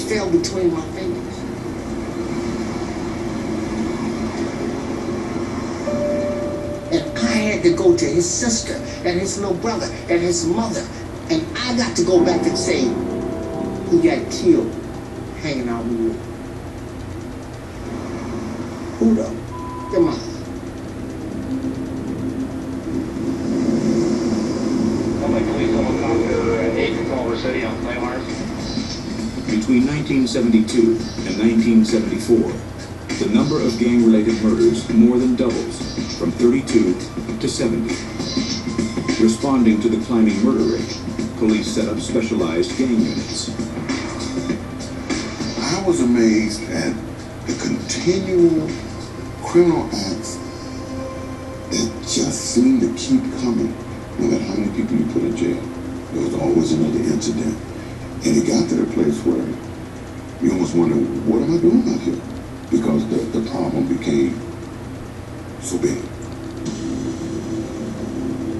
fell between my fingers. And I had to go to his sister and his little brother and his mother. And I got to go back and say, he got killed hanging out in the wood. Who though? Your mother. Between 1972 and 1974, the number of gang-related murders more than doubles, from 32 to 70. Responding to the climbing murder rate, police set up specialized gang units. I was amazed at the continual criminal acts that just seemed to keep coming. No matter how many people you put in jail, there was always another incident. And it got to the place where you almost wonder, what am I doing out here? Because the problem became so big.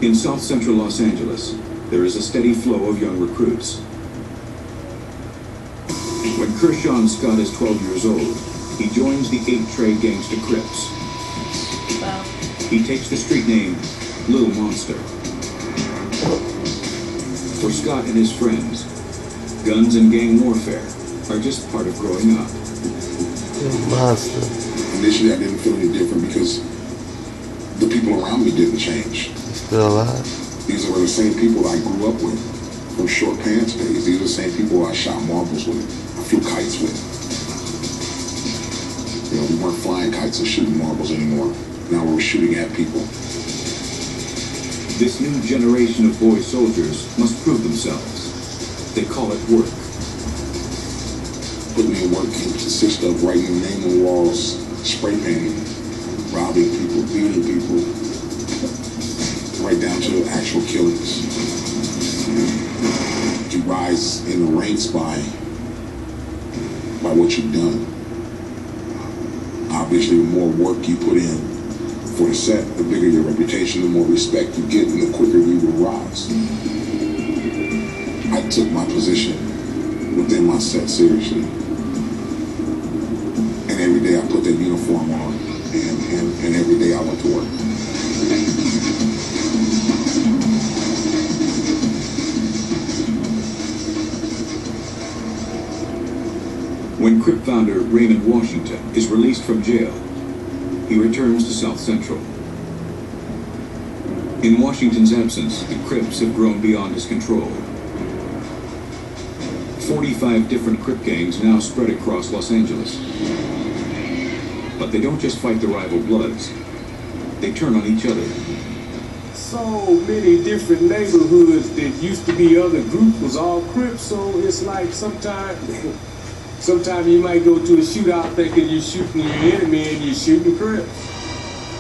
In South Central Los Angeles, there is a steady flow of young recruits. When Kershawn Scott is 12 years old, he joins the 8 Trey gangster Crips. Wow. He takes the street name Lil Monster. For Scott and his friends, guns and gang warfare are just part of growing up. Monster. Initially, I didn't feel any different because the people around me didn't change. He's still alive. These were the same people I grew up with from short pants days. These are the same people I shot marbles with, I flew kites with. You know, we weren't flying kites and shooting marbles anymore. Now we're shooting at people. This new generation of boy soldiers must prove themselves. They call it work. Putting in work can consist of writing your name on walls, spray painting, robbing people, beating people, right down to actual killings. You rise in the ranks by what you've done. Obviously, the more work you put in for the set, the bigger your reputation, the more respect you get, and the quicker you will rise. I took my position within my set seriously. And every day I put that uniform on, and every day I went to work. When Crip founder Raymond Washington is released from jail, he returns to South Central. In Washington's absence, the Crips have grown beyond his control. 45 different Crip gangs now spread across Los Angeles. But they don't just fight the rival Bloods. They turn on each other. So many different neighborhoods that used to be other groups was all Crips, so it's like sometimes you might go to a shootout thinking you're shooting your enemy and you're shooting Crips.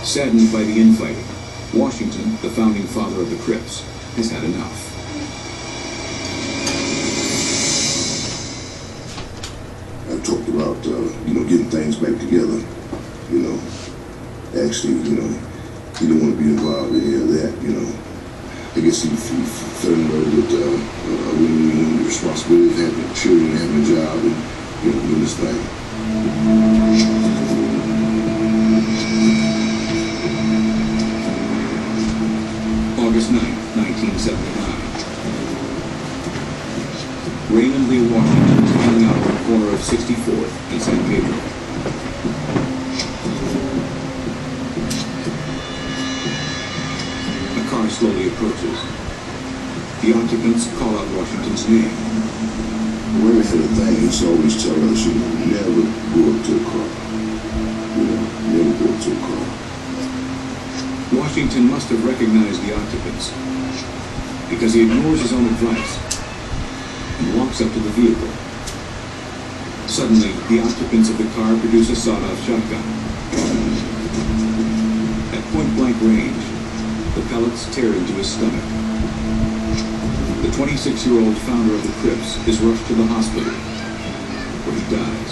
Saddened by the infighting, Washington, the founding father of the Crips, has had enough. I talked about, getting things back together, Actually, he didn't want to be involved in any of that, I guess he fell in love with women, the responsibility of having children, having a job, and, doing this thing. August 9th, 1979. Raymond Lee Washington is hanging out on the corner of 64th and San Pedro. A car slowly approaches. The occupants call out Washington's name. Women had a thing, he used to always tell us, never go up to a car. Never go up to a car. Washington must have recognized the occupants because he ignores his own advice and walks up to the vehicle. Suddenly, the occupants of the car produce a sawed-off shotgun. At point-blank range, the pellets tear into his stomach. The 26-year-old founder of the Crips is rushed to the hospital, where he dies.